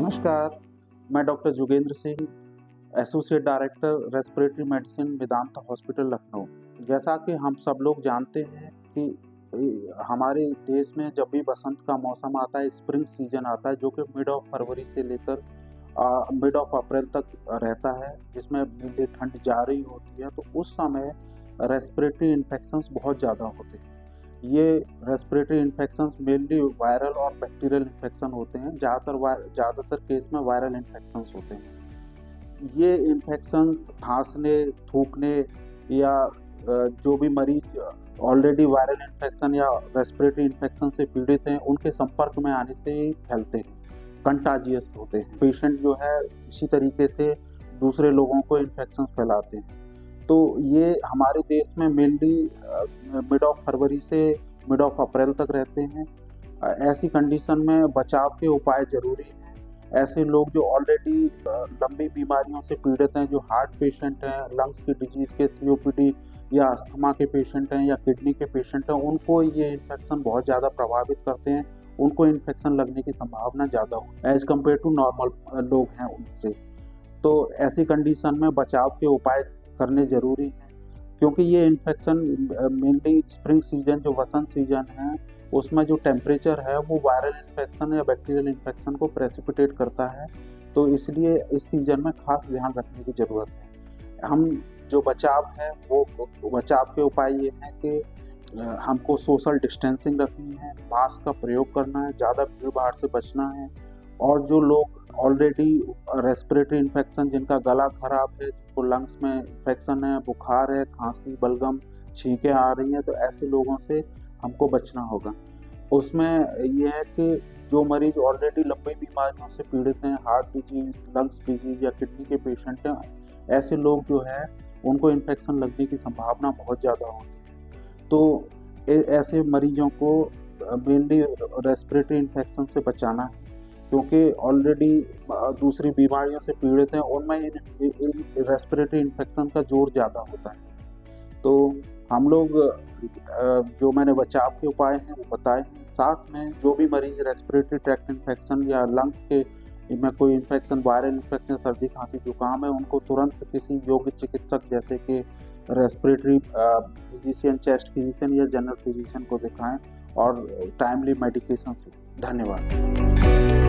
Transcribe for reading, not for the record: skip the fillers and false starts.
नमस्कार, मैं doctor Jogendra Singh, associate director respiratory medicine Vedanta hospital Lucknow. जैसा कि हम सब लोग जानते हैं कि हमारे देश में जब भी बसंत का मौसम आता है, स्प्रिंग सीजन आता है, जो कि मिड ऑफ फरवरी से लेकर मिड ऑफ अप्रैल तक रहता है, जिसमें मेनली ठंड जा रही होती है, तो उस समय रेस्पिरेटरी इन्फेक्शंस बहुत ज़्यादा होते हैं। ये रेस्पिरेटरी इन्फेक्शंस मेनली वायरल और बैक्टीरियल इन्फेक्शन होते हैं। ज़्यादातर केस में वायरल इन्फेक्शंस होते हैं। ये इन्फेक्शंस खांसने, थूकने या जो भी मरीज ऑलरेडी वायरल इन्फेक्शन या रेस्पिरेटरी इन्फेक्शन से पीड़ित हैं, उनके संपर्क में आने से ही फैलते हैं, कंटाजियस होते हैं। पेशेंट जो है इसी तरीके से दूसरे लोगों को इन्फेक्शन फैलाते हैं। तो ये हमारे देश में मेनली मिड ऑफ फरवरी से मिड ऑफ अप्रैल तक रहते हैं। ऐसी कंडीशन में बचाव के उपाय ज़रूरी हैं। ऐसे लोग जो ऑलरेडी लंबी बीमारियों से पीड़ित हैं, जो हार्ट पेशेंट हैं, लंग्स की डिजीज़ के सीओपीडी या अस्थमा के पेशेंट हैं या किडनी के पेशेंट हैं, उनको ये इन्फेक्शन बहुत ज़्यादा प्रभावित करते हैं। उनको इन्फेक्शन लगने की संभावना ज़्यादा हो एज़ कम्पेयर टू नॉर्मल लोग हैं उनसे। तो ऐसी कंडीशन में बचाव के उपाय करने ज़रूरी हैं, क्योंकि ये इन्फेक्शन मेनली स्प्रिंग सीजन जो वसंत सीजन है, उसमें जो टेम्परेचर है वो वायरल इन्फेक्शन या बैक्टीरियल इन्फेक्शन को प्रेसिपिटेट करता है। तो इसलिए इस सीजन में खास ध्यान रखने की ज़रूरत है। हम जो बचाव है वो बचाव के उपाय ये हैं कि हमको सोशल डिस्टेंसिंग रखनी है, मास्क का प्रयोग करना है, ज़्यादा भीड़ भाड़ से बचना है, और जो लोग ऑलरेडी रेस्पिरेटरी इन्फेक्शन, जिनका गला खराब है, जिनको लंग्स में इन्फेक्शन है, बुखार है, खांसी, बलगम, छींकें आ रही हैं, तो ऐसे लोगों से हमको बचना होगा। उसमें यह है कि जो मरीज ऑलरेडी लंबी बीमारियों से पीड़ित हैं, हार्ट डिजीज, लंग्स डिजीज या किडनी के पेशेंट हैं, ऐसे लोग जो है उनको इन्फेक्शन लगने की संभावना बहुत ज़्यादा होती है। तो ऐसे मरीजों को मेनली रेस्पिरेटरी इन्फेक्शन से बचाना है, क्योंकि ऑलरेडी दूसरी बीमारियों से पीड़ित हैं, उनमें इन रेस्पिरेटरी इन्फेक्शन का जोर ज़्यादा होता है। तो हम लोग जो मैंने बचाव के उपाय हैं वो बताए हैं। साथ में जो भी मरीज़ रेस्पिरेटरी ट्रैक्ट इन्फेक्शन या लंग्स के में कोई इन्फेक्शन, वायरल इन्फेक्शन, सर्दी, खांसी, जुकाम है, उनको तुरंत किसी योग्य चिकित्सक जैसे कि रेस्पिरेटरी फिजिशियन, चेस्ट फिजिशियन या जनरल फिजिशियन को दिखाएं और टाइमली मेडिकेशन से। धन्यवाद।